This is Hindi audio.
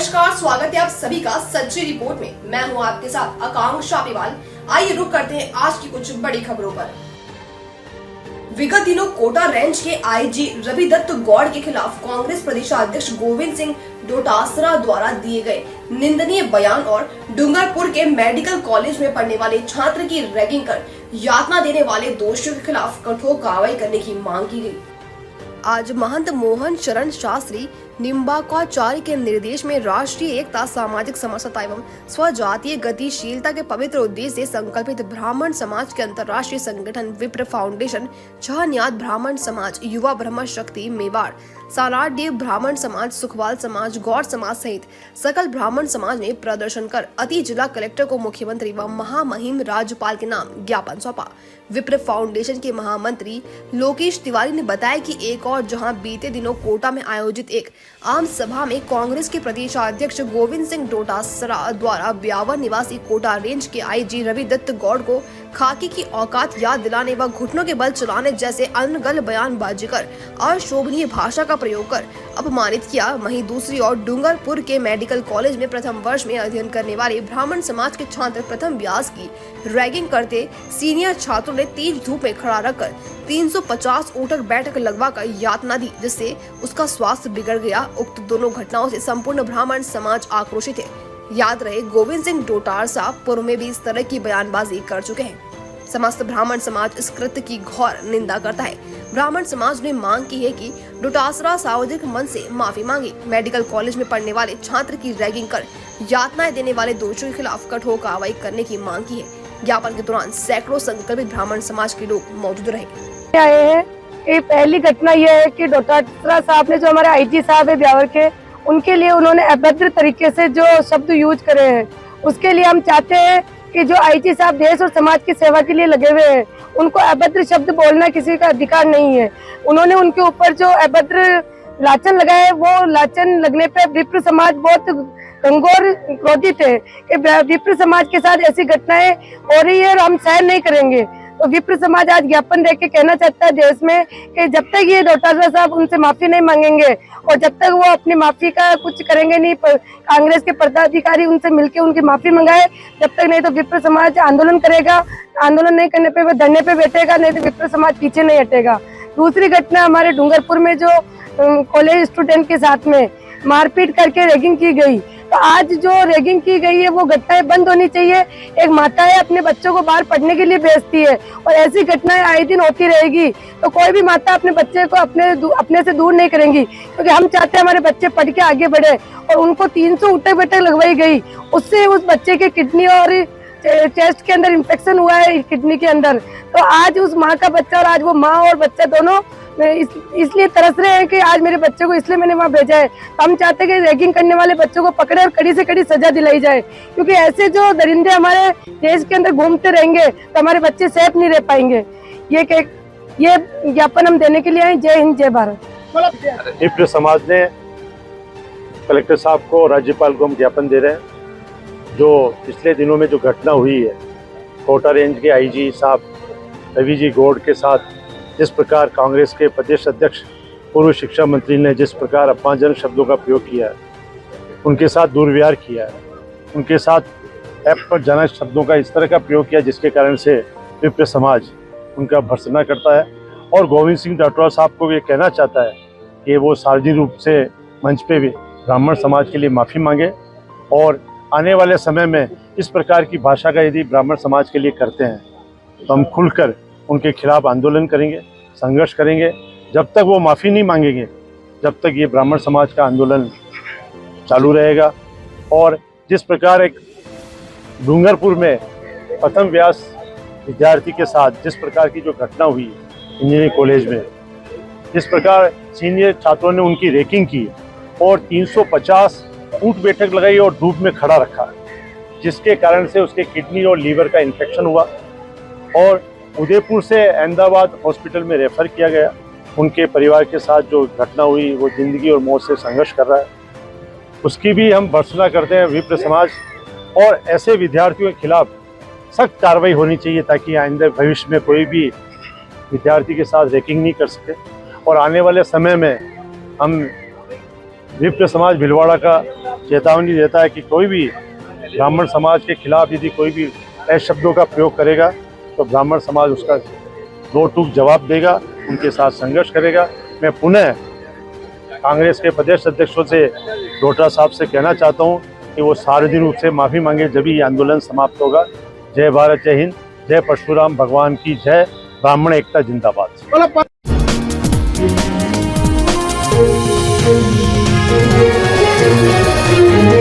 नमस्कार, स्वागत है आप सभी का सच्ची रिपोर्ट में। मैं हूं आपके साथ आकांक्षा पिवाल। आइए रुक करते हैं आज की कुछ बड़ी खबरों पर। विगत दिनों कोटा रेंज के आईजी रवि दत्त गौड़ के खिलाफ कांग्रेस प्रदेशाध्यक्ष गोविंद सिंह डोटासरा द्वारा दिए गए निंदनीय बयान और डूंगरपुर के मेडिकल कॉलेज में पढ़ने वाले छात्र की रैगिंग कर यातना देने वाले दोषियों के खिलाफ कठोर कार्रवाई करने की मांग की गई। आज महंत मोहन शरण शास्त्री निम्बाकाचार्य के निर्देश में राष्ट्रीय एकता, सामाजिक समरसता एवं स्वजातीय गतिशीलता के पवित्र उद्देश्य से संकल्पित ब्राह्मण समाज के अंतर्राष्ट्रीय संगठन विप्र फाउंडेशन, छहन्याद ब्राह्मण समाज, युवा ब्रह्म शक्ति मेवाड़, सालार देव ब्राह्मण समाज, सुखवाल समाज, गौड़ समाज सहित सकल ब्राह्मण समाज ने प्रदर्शन कर अति जिला कलेक्टर को मुख्यमंत्री व महामहिम राज्यपाल के नाम ज्ञापन सौंपा। विप्र फाउंडेशन के महामंत्री लोकेश तिवारी ने बताया कि एक और जहां बीते दिनों कोटा में आयोजित एक आम सभा में कांग्रेस के प्रदेशाध्यक्ष गोविंद सिंह डोटासरा द्वारा ब्यावर निवासी कोटा रेंज के आईजी रवि दत्त गौड़ को खाकी की औकात याद दिलाने व घुटनों के बल चलाने जैसे अनगल बयानबाजी कर अशोभनीय भाषा का प्रयोग कर अपमानित किया। वहीं दूसरी ओर डूंगरपुर के मेडिकल कॉलेज में प्रथम वर्ष में अध्ययन करने वाले ब्राह्मण समाज के छात्र प्रथम व्यास की रैगिंग करते सीनियर छात्रों ने तेज धूप में खड़ा रखकर 350 ऊतक बैठक लगवाकर यातना दी, जिससे उसका स्वास्थ्य बिगड़ गया। उक्त दोनों घटनाओं से संपूर्ण ब्राह्मण समाज आक्रोशित है। याद रहे, गोविंद सिंह डोटासरा पूर्व में भी इस तरह की बयानबाजी कर चुके हैं। समस्त ब्राह्मण समाज इस कृत्य की घोर निंदा करता है। ब्राह्मण समाज ने मांग की है कि डोटासरा सार्वजनिक मन से माफी मांगे। मेडिकल कॉलेज में पढ़ने वाले छात्र की रैगिंग कर यातनाएं देने वाले दोषियों के खिलाफ कठोर कार्रवाई करने की मांग की है। ज्ञापन के दौरान सैकड़ों संकल्पित ब्राह्मण समाज के लोग मौजूद रहे। आए हैं कि पहली घटना यह है कि डोटासरा साहब ने, जो हमारे आईजी साहब है ब्यावर के, उनके लिए उन्होंने अभद्र तरीके से जो शब्द यूज करे हैं, उसके लिए हम चाहते हैं कि जो आईजी साहब देश और समाज की सेवा के लिए लगे हुए हैं, उनको अभद्र शब्द बोलना किसी का अधिकार नहीं है। उन्होंने उनके ऊपर जो अभद्र लांछन लगाए, वो लांछन लगने पे विप्र समाज बहुत गंभीर क्रोधित है कि विप्र समाज के साथ ऐसी घटनाएं हो रही है और हम सहन नहीं करेंगे। तो विप्र समाज आज ज्ञापन देके कहना चाहता है देश में कि जब तक ये डोटासरा साहब उनसे माफी नहीं मांगेंगे और जब तक वो अपनी माफी का कुछ करेंगे नहीं, कांग्रेस के पदाधिकारी उनसे मिलकर उनकी माफी मंगाए, जब तक नहीं तो विप्र समाज आंदोलन करेगा। आंदोलन नहीं करने पे वो धरने पे बैठेगा, नहीं तो विप्र समाज पीछे नहीं हटेगा। दूसरी घटना हमारे डूंगरपुर में जो कॉलेज स्टूडेंट के साथ में मारपीट करके रैगिंग की गई, तो आज जो रैगिंग की गई है वो घटनाएं बंद होनी चाहिए। एक माता है, अपने बच्चों को बाहर पढ़ने के लिए भेजती है और ऐसी घटनाएं आए दिन होती रहेगी, तो कोई भी माता अपने बच्चे को अपने से दूर नहीं करेंगी, क्योंकि हम चाहते हैं हमारे बच्चे पढ़ के आगे बढ़े। और उनको 300 ऊतक बैठक लगवाई गई, उससे उस बच्चे के किडनी और चेस्ट के अंदर इन्फेक्शन हुआ है, किडनी के अंदर। तो आज उस माँ का बच्चा और आज वो माँ और बच्चा दोनों इसलिए तरस रहे हैं कि आज मेरे बच्चे को इसलिए मैंने वहाँ भेजा है। तो हम चाहते हैं कि रैगिंग करने वाले बच्चों को पकड़े और कड़ी से कड़ी सजा दिलाई जाए, क्योंकि ऐसे जो दरिंदे हमारे देश के अंदर घूमते रहेंगे तो हमारे बच्चे सेफ नहीं रह पाएंगे। ये ज्ञापन हम देने के लिए आए। जय हिंद, जय भारत। विप्र समाज ने कलेक्टर साहब को, राज्यपाल को हम ज्ञापन दे रहे हैं। जो पिछले दिनों में जो घटना हुई है, कोटा रेंज के आईजी साहब रवि जी गौड़ के साथ जिस प्रकार कांग्रेस के प्रदेश अध्यक्ष पूर्व शिक्षा मंत्री ने जिस प्रकार अपमानजनक शब्दों का प्रयोग किया है, उनके साथ दुर्व्यवहार किया है, उनके साथ अपमानजनक शब्दों का इस तरह का प्रयोग किया, जिसके कारण से विप्र समाज उनका भर्त्सना करता है। और गोविंद सिंह डोटासरा साहब को ये कहना चाहता है कि वो सार्वजनिक रूप से मंच पे भी ब्राह्मण समाज के लिए माफ़ी मांगे और आने वाले समय में इस प्रकार की भाषा का यदि ब्राह्मण समाज के लिए करते हैं तो हम खुलकर उनके खिलाफ आंदोलन करेंगे, संघर्ष करेंगे। जब तक वो माफ़ी नहीं मांगेंगे, जब तक ये ब्राह्मण समाज का आंदोलन चालू रहेगा। और जिस प्रकार एक डूंगरपुर में प्रथम व्यास विद्यार्थी के साथ जिस प्रकार की जो घटना हुई इंजीनियरिंग कॉलेज में, जिस प्रकार सीनियर छात्रों ने उनकी रैगिंग की और 350 ऊंट बैठक लगाई और धूप में खड़ा रखा, जिसके कारण से उसके किडनी और लीवर का इन्फेक्शन हुआ और उदयपुर से अहमदाबाद हॉस्पिटल में रेफर किया गया। उनके परिवार के साथ जो घटना हुई, वो ज़िंदगी और मौत से संघर्ष कर रहा है, उसकी भी हम भर्त्सना करते हैं विप्र समाज। और ऐसे विद्यार्थियों के खिलाफ सख्त कार्रवाई होनी चाहिए, ताकि आइंदा भविष्य में कोई भी विद्यार्थी के साथ रैगिंग नहीं कर सके। और आने वाले समय में हम विप्र समाज भिलवाड़ा का चेतावनी देता है कि कोई भी ब्राह्मण समाज के खिलाफ यदि कोई भी ऐसे शब्दों का प्रयोग करेगा तो ब्राह्मण समाज उसका दो टूक जवाब देगा, उनके साथ संघर्ष करेगा। मैं पुनः कांग्रेस के प्रदेश अध्यक्षों से डोटासरा साहब से कहना चाहता हूं कि वो सार्वजनिक रूप से माफ़ी मांगे, जब ये आंदोलन समाप्त होगा। जय भारत, जय हिंद, जय परशुराम भगवान की जय, ब्राह्मण एकता जिंदाबाद।